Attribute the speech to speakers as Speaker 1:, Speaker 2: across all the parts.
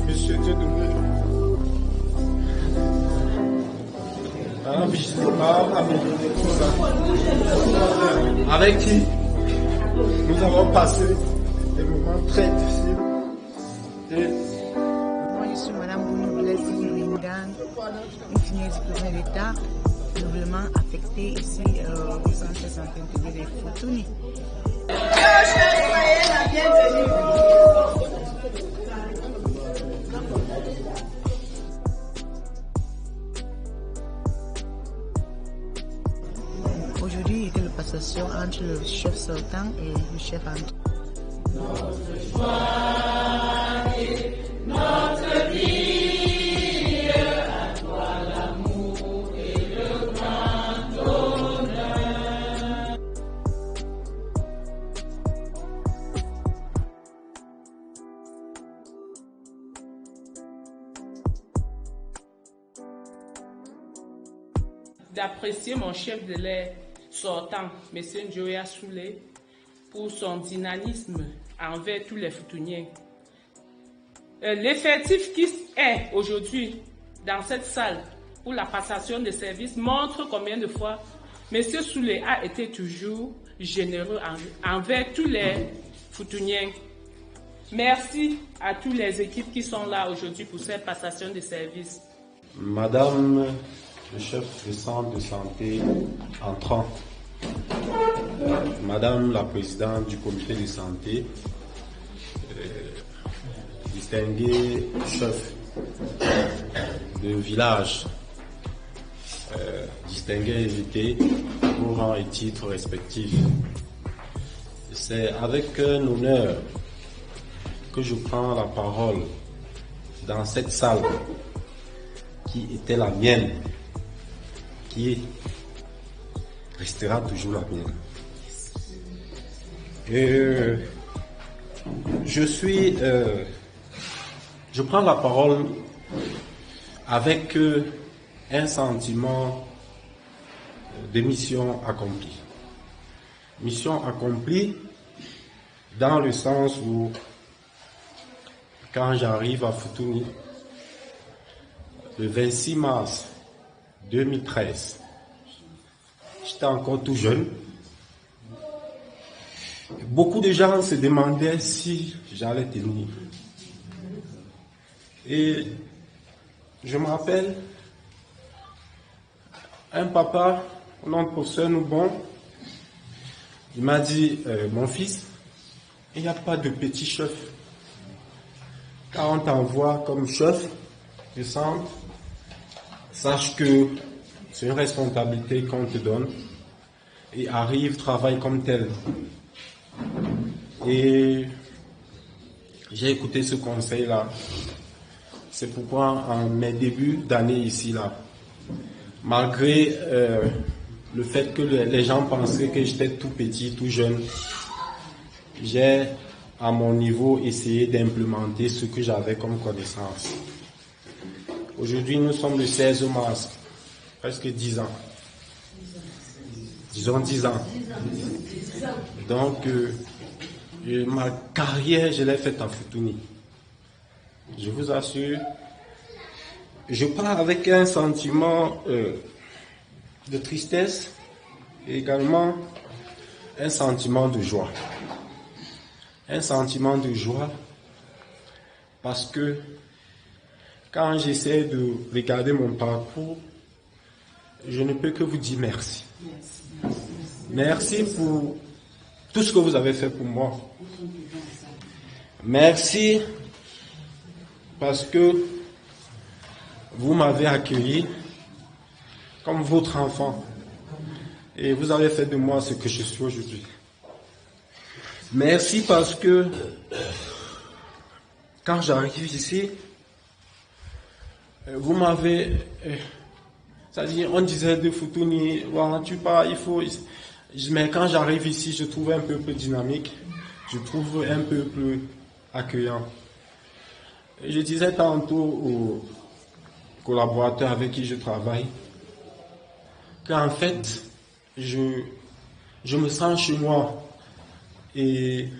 Speaker 1: Monsieur Dieudonné. Avec qui nous avons passé des moments très difficiles.
Speaker 2: Moi, je suis Madame Bouni Blaise Rindan, infirmière diplômée d'État, doublement affectée ici au centre de santé intégré de Futuni. Aujourd'hui, il y a une passation entre le chef sortant et le chef entrant. Notre vie, à toi l'amour et le grand honneur.
Speaker 3: D'apprécier mon chef de l'air sortant, M. Njoya Soulé, pour son dynamisme envers tous les Futuniens. L'effectif qui est aujourd'hui dans cette salle pour la passation de services montre combien de fois M. Soulé a été toujours généreux envers tous les Futuniens. Merci à toutes les équipes qui sont là aujourd'hui pour cette passation de services.
Speaker 1: Madame le chef de centre de santé entrant, Madame la présidente du comité de santé, distingué chef de village, distingué invité pour rang et titres respectifs. C'est avec un honneur que je prends la parole dans cette salle qui était la mienne, qui restera toujours la mienne. Je prends la parole avec un sentiment de mission accomplie. Mission accomplie dans le sens où, quand j'arrive à Futuni, le 26 mars 2013, j'étais encore tout jeune. Beaucoup de gens se demandaient si j'allais tenir. Et je me rappelle, un papa, au nom de professeur Noubon, il m'a dit, mon fils, il n'y a pas de petit chef. Quand on t'envoie comme chef de centre, sache que c'est une responsabilité qu'on te donne et arrive, travaille comme tel. Et j'ai écouté ce conseil-là. C'est pourquoi en mes débuts d'année ici, là, malgré le fait que les gens pensaient que j'étais tout petit, tout jeune, j'ai à mon niveau essayé d'implémenter ce que j'avais comme connaissance. Aujourd'hui, nous sommes le 16 mars, presque 10 ans. Disons 10 ans. Donc, ma carrière, je l'ai faite en Futuni. Je vous assure, je pars avec un sentiment de tristesse et également un sentiment de joie. Un sentiment de joie parce que quand j'essaie de regarder mon parcours, je ne peux que vous dire merci. Merci pour tout ce que vous avez fait pour moi. Merci parce que vous m'avez accueilli comme votre enfant et vous avez fait de moi ce que je suis aujourd'hui. Merci parce que quand j'arrive ici, vous m'avez, c'est-à-dire on disait de Futuni, voilà, tu pars, il faut, mais quand j'arrive ici, je trouve un peu plus dynamique, je trouve un peu plus accueillant. Et je disais tantôt aux collaborateurs avec qui je travaille qu'en fait, je me sens chez moi. Et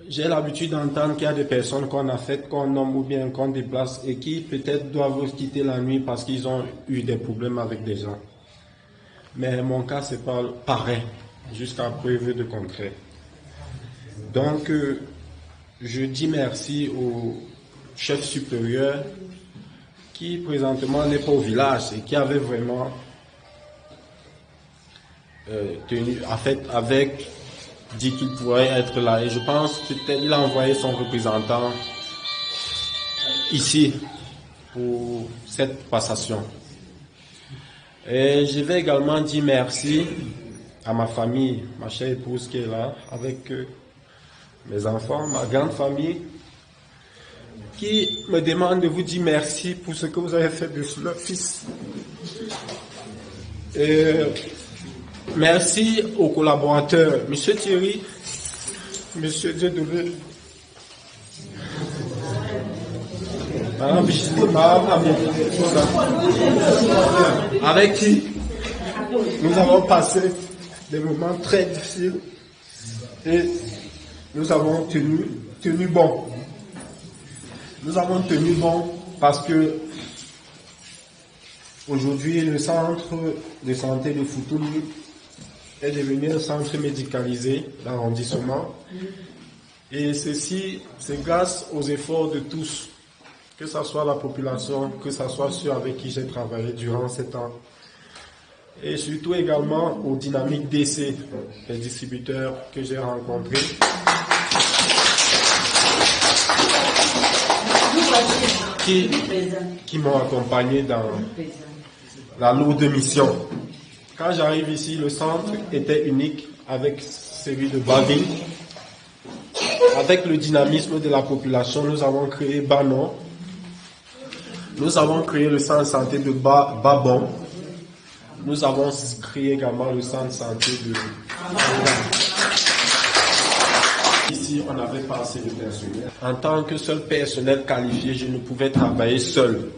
Speaker 1: j'ai l'habitude d'entendre qu'il y a des personnes qu'on affecte, qu'on nomme ou bien qu'on déplace et qui peut-être doivent quitter la nuit parce qu'ils ont eu des problèmes avec des gens. Mais mon cas, c'est pas pareil, jusqu'à preuve de concret. Donc, je dis merci au chef supérieur qui présentement n'est pas au village et qui avait vraiment dit qu'il pourrait être là. Et je pense qu'il a envoyé son représentant ici pour cette passation. Et je vais également dire merci à ma famille, ma chère épouse qui est là, avec mes enfants, ma grande famille, qui me demande de vous dire merci pour ce que vous avez fait de leur fils. Et merci aux collaborateurs, M. Thierry, M. Dieudonné, avec qui nous avons passé des moments très difficiles et nous avons tenu bon. Nous avons tenu bon parce que aujourd'hui le centre de santé de Futuni est devenu un centre médicalisé d'arrondissement. Et ceci, c'est grâce aux efforts de tous, que ce soit la population, que ce soit ceux avec qui j'ai travaillé durant 7 ans. Et surtout également aux dynamiques d'essai, les distributeurs que j'ai rencontrés. Qui m'ont accompagné dans la lourde mission. Quand j'arrive ici, le centre était unique avec celui de Baving. Avec le dynamisme de la population, nous avons créé Banon. Nous avons créé le centre de santé de Babon. Nous avons créé également le centre de santé de... Ici, on n'avait pas assez de personnel. En tant que seul personnel qualifié, je ne pouvais travailler seul.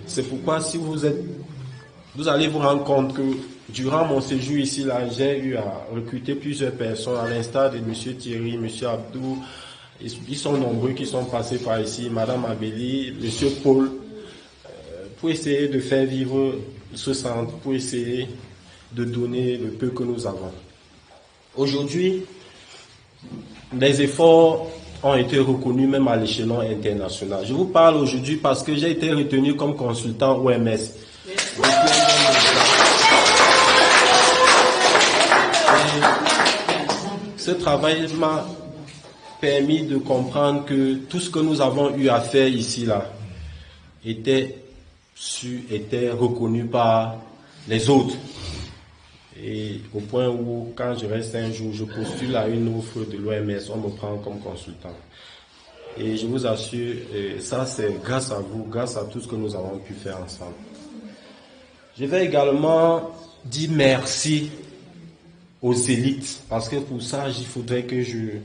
Speaker 1: C'est pourquoi si vous allez vous rendre compte que durant mon séjour ici, là, j'ai eu à recruter plusieurs personnes, à l'instar de M. Thierry, M. Abdou. Ils sont nombreux qui sont passés par ici, Mme Abeli, M. Paul, pour essayer de faire vivre ce centre, pour essayer de donner le peu que nous avons. Aujourd'hui, les efforts ont été reconnus même à l'échelon international. Je vous parle aujourd'hui parce que j'ai été retenu comme consultant OMS. Ce travail m'a permis de comprendre que tout ce que nous avons eu à faire ici, là, était reconnu par les autres. Et au point où, quand je reste un jour, je postule à une offre de l'OMS, on me prend comme consultant. Et je vous assure, ça c'est grâce à vous, grâce à tout ce que nous avons pu faire ensemble. Je vais également dire merci aux élites, parce que pour ça, il faudrait que je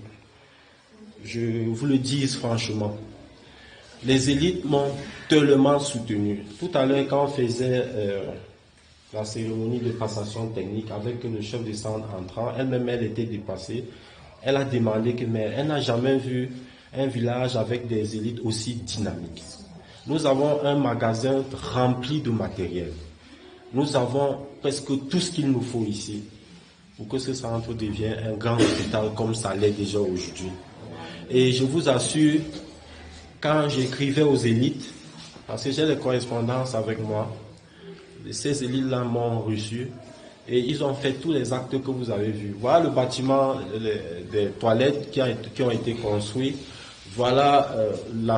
Speaker 1: vous le dise franchement. Les élites m'ont tellement soutenu. Tout à l'heure, quand on faisait la cérémonie de passation technique avec le chef de centre entrant, elle-même, elle était dépassée. Elle a demandé mais elle n'a jamais vu un village avec des élites aussi dynamiques. Nous avons un magasin rempli de matériel. Nous avons presque tout ce qu'il nous faut ici pour que ce centre devienne un grand hôpital comme ça l'est déjà aujourd'hui. Et je vous assure, quand j'écrivais aux élites, parce que j'ai les correspondances avec moi, ces élites-là m'ont reçu et ils ont fait tous les actes que vous avez vus. Voilà le bâtiment des toilettes qui ont été construits. Voilà la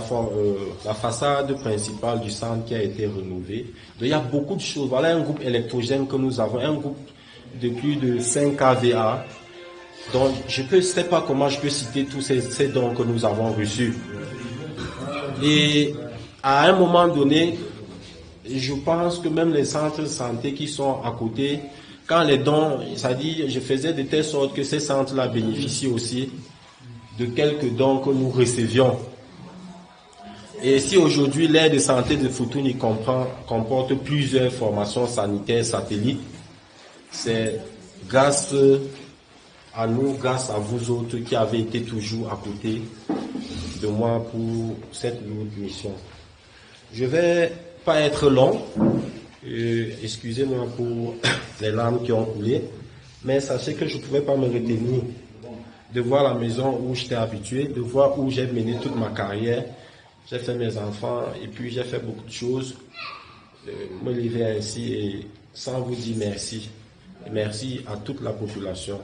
Speaker 1: façade principale du centre qui a été rénovée. Donc, il y a beaucoup de choses. Voilà un groupe électrogène que nous avons, un groupe de plus de 5 kVA. Donc, je ne sais pas comment je peux citer tous ces dons que nous avons reçus. Et à un moment donné, je pense que même les centres de santé qui sont à côté, quand les dons, c'est-à-dire, je faisais de telle sorte que ces centres-là bénéficient aussi de quelques dons que nous recevions. Et si aujourd'hui l'aire de santé de Futuni comporte plusieurs formations sanitaires satellites, c'est grâce à nous grâce à vous autres qui avez été toujours à côté de moi pour cette lourde mission. Je vais pas être long, excusez-moi pour les larmes qui ont coulé, mais sachez que je ne pouvais pas me retenir de voir la maison où j'étais habitué, de voir où j'ai mené toute ma carrière. J'ai fait mes enfants et puis j'ai fait beaucoup de choses, me livrer ainsi et sans vous dire merci. Et merci à toute la population.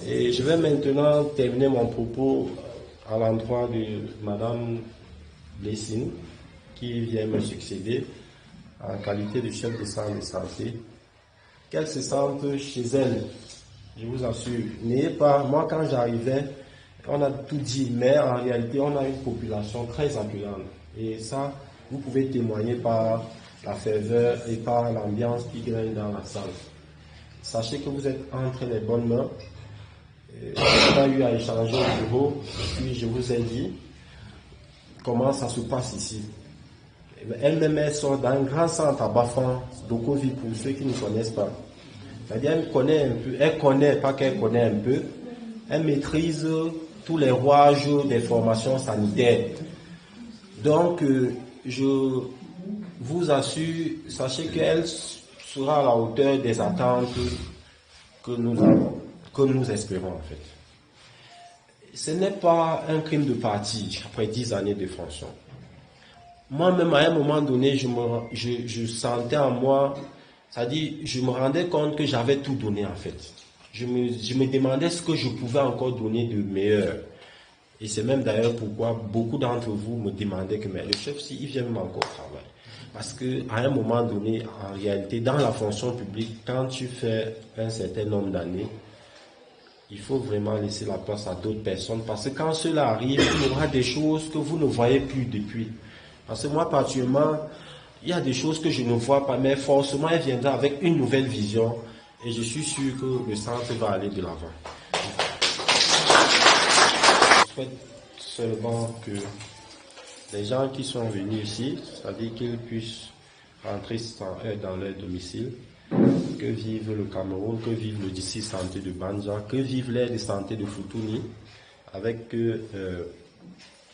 Speaker 1: Et je vais maintenant terminer mon propos à l'endroit de Madame Blessing, qui vient me succéder en qualité de chef de centre de santé. Qu'elle se sente chez elle, je vous assure. N'ayez pas, moi quand j'arrivais, on a tout dit, mais en réalité, on a une population très accueillante. Et ça, vous pouvez témoigner par la ferveur et par l'ambiance qui règne dans la salle. Sachez que vous êtes entre les bonnes mains. On a eu à échanger au bureau, puis je vous ai dit comment ça se passe ici. Elle-même, elle sort d'un grand centre à Bafan, Dokovi, pour ceux qui ne connaissent pas. C'est-à-dire, elle connaît un peu, elle connaît, pas qu'elle connaît un peu, elle maîtrise tous les rouages des formations sanitaires. Donc, je vous assure, sachez qu'elle sera à la hauteur des attentes que nous avons, que nous espérons en fait. Ce n'est pas un crime de parti après 10 années de fonction. Moi-même, à un moment donné, je sentais en moi, c'est-à-dire, je me rendais compte que j'avais tout donné en fait. Je me demandais ce que je pouvais encore donner de meilleur. Et c'est même d'ailleurs pourquoi beaucoup d'entre vous me demandaient que mais le chef, s'il vient même encore travailler. Parce qu'à un moment donné, en réalité, dans la fonction publique, quand tu fais un certain nombre d'années, il faut vraiment laisser la place à d'autres personnes. Parce que quand cela arrive, il y aura des choses que vous ne voyez plus depuis. Parce que moi, particulièrement, il y a des choses que je ne vois pas, mais forcément, elle viendra avec une nouvelle vision. Et je suis sûr que le centre va aller de l'avant. Je souhaite seulement que les gens qui sont venus ici, c'est-à-dire qu'ils puissent rentrer dans leur domicile, que vive le Cameroun, que vive le district santé de Banja, que vive l'aire de santé de Futuni, avec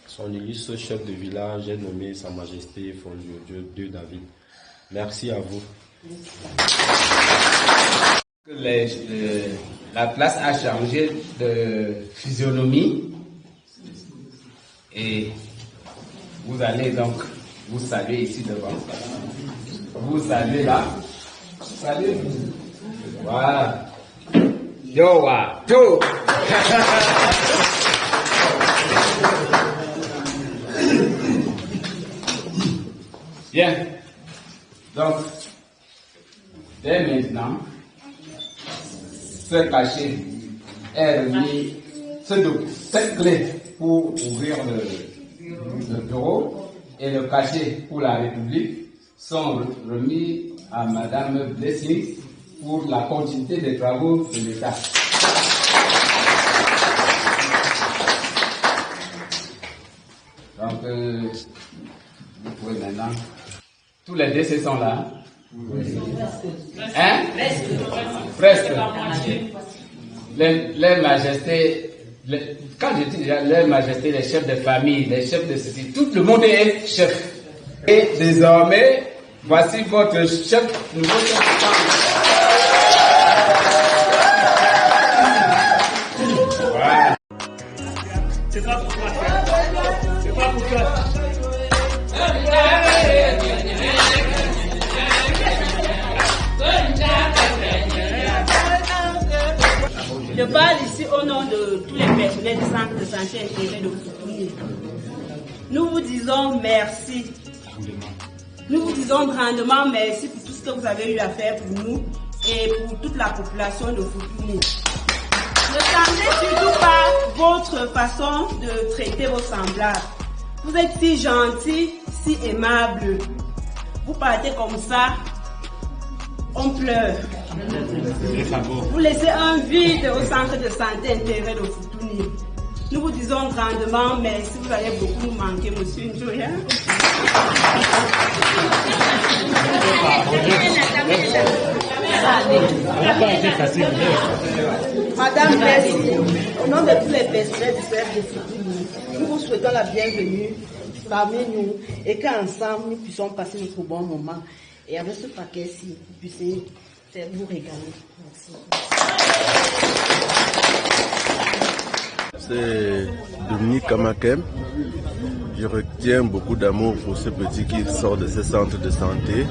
Speaker 1: son illustre chef de village, j'ai nommé Sa Majesté Fondio II David. Merci à vous.
Speaker 4: La place a changé de physionomie et vous allez donc vous saluer ici devant. Vous saluez là. Salut. Voilà. Yo, wa, yo. Bien. Donc, dès maintenant, ce cachet est remis, cette clé pour ouvrir le bureau et le cachet pour la République sont remis à Madame Blessing pour la continuité des travaux de l'État. Donc, vous pouvez maintenant... Tous les décès sont là. Hein? Presque. Les majestés, quand je dis déjà les majestés, les chefs de famille, les chefs de ceci, tout le monde est chef. Et désormais, voici votre chef, nouveau chef de famille. Voilà.
Speaker 3: C'est pas pour toi. C'est pas pour toi.
Speaker 5: Je parle ici au nom de tous les personnels du centre de santé intégré de Futuni. Nous vous disons merci. Nous vous disons grandement merci pour tout ce que vous avez eu à faire pour nous et pour toute la population de Futuni. Ne changez surtout pas votre façon de traiter vos semblables. Vous êtes si gentils, si aimables. Vous partez comme ça, on pleure. Vous laissez un vide au centre de santé intégré de Futuni. Nous vous disons grandement merci. Vous allez beaucoup nous manquer, monsieur Njoya.
Speaker 6: Madame, merci. Au nom de tous les personnels du cercle de Futuni, nous vous souhaitons la bienvenue parmi nous et qu'ensemble nous puissions passer notre bon moment. Et avec ce paquet-ci, vous puissiez vous régaler. Merci.
Speaker 7: C'est Dominique Kamakem. Je retiens beaucoup d'amour pour ce petit qui sort de ce centre de santé.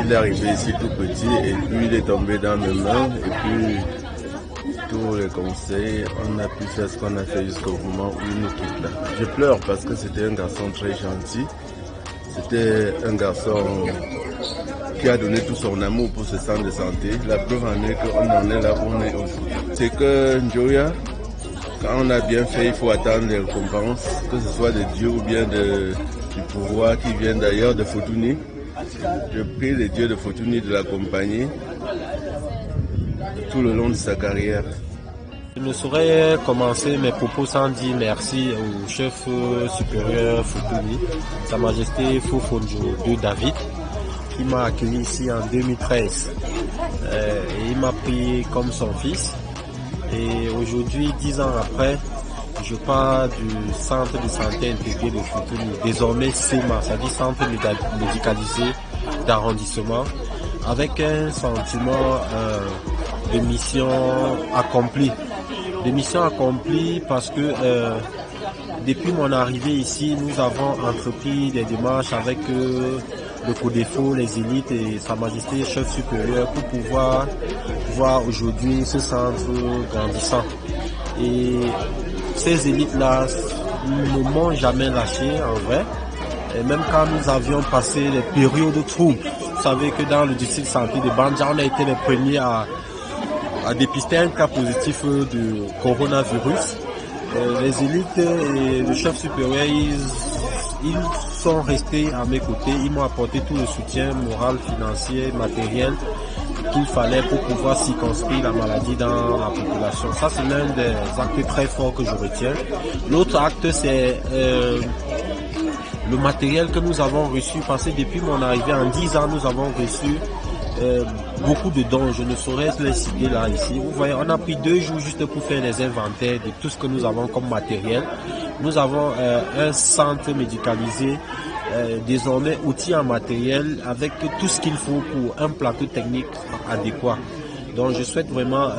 Speaker 7: Il est arrivé ici tout petit et puis il est tombé dans mes mains et puis tous les conseils, on a pu faire ce qu'on a fait jusqu'au moment où il nous quitte là. Je pleure parce que c'était un garçon très gentil. C'était un garçon qui a donné tout son amour pour ce centre de santé. La preuve en est qu'on en est là où on est aujourd'hui. C'est que Njoya, quand on a bien fait, il faut attendre les récompenses, que ce soit de Dieu ou bien du pouvoir qui vient d'ailleurs de Futuni. Je prie les dieux de Futuni de l'accompagner tout le long de sa carrière.
Speaker 1: Je ne saurais commencer mes propos sans dire merci au chef supérieur Futuni, Sa Majesté Fofonjo II David, qui m'a accueilli ici en 2013. Et il m'a pris comme son fils. Et aujourd'hui, 10 ans après, je pars du centre de santé intégré de Futuni, désormais CEMA, c'est-à-dire centre médicalisé d'arrondissement, avec un sentiment de mission accomplie. De mission accomplie parce que depuis mon arrivée ici, nous avons entrepris des démarches avec le CODEFO, les élites et Sa Majesté chef supérieur pour pouvoir voir aujourd'hui ce centre grandissant. Et ces élites-là ne m'ont jamais lâché en vrai. Et même quand nous avions passé les périodes troubles, vous savez que dans le district de santé de Banja, on a été les premiers à dépister un cas positif de coronavirus. Les élites et le chef supérieur, ils sont restés à mes côtés, ils m'ont apporté tout le soutien moral, financier, matériel qu'il fallait pour pouvoir circonscrire la maladie dans la population. Ça, c'est l'un des actes très forts que je retiens. L'autre acte, c'est le matériel que nous avons reçu, parce que depuis mon arrivée, en 10 ans, nous avons reçu beaucoup de dons. Je ne saurais les citer là, ici. Vous voyez, on a pris 2 jours juste pour faire les inventaires de tout ce que nous avons comme matériel. Nous avons un centre médicalisé, désormais outils en matériel, avec tout ce qu'il faut pour un plateau technique adéquat. Donc je souhaite vraiment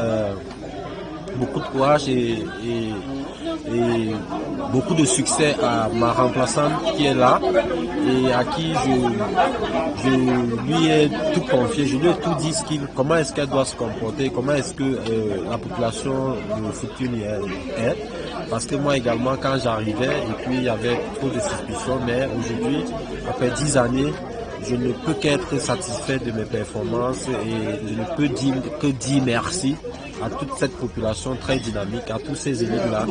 Speaker 1: beaucoup de courage et beaucoup de succès à ma remplaçante qui est là et à qui je lui ai tout confié, je lui ai tout dit comment est-ce qu'elle doit se comporter, comment est-ce que la population de Futuni est. Parce que moi également, quand j'arrivais, et puis il y avait trop de suspicions, mais aujourd'hui, après 10 années, je ne peux qu'être satisfait de mes performances et je ne peux que dire merci à toute cette population très dynamique, à tous ces élèves-là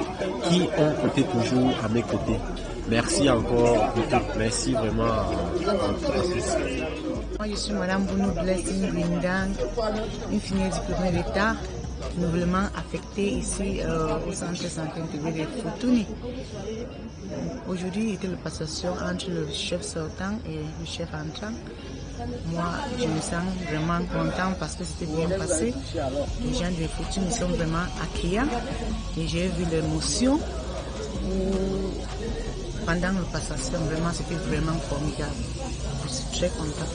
Speaker 1: qui ont été toujours à mes côtés. Merci encore, merci vraiment à tous.
Speaker 2: Moi, je suis Madame Bounou Blessing Grindang, infirmière diplômée d'État, nouvellement affectée ici au centre de santé intégré de Futuni. Aujourd'hui était la passation entre le chef sortant et le chef entrant. Moi, je me sens vraiment content parce que c'était bien passé. Les gens de Futuni sont vraiment accueillants et j'ai vu l'émotion pendant la passation. Vraiment, c'était vraiment formidable. Je suis très content.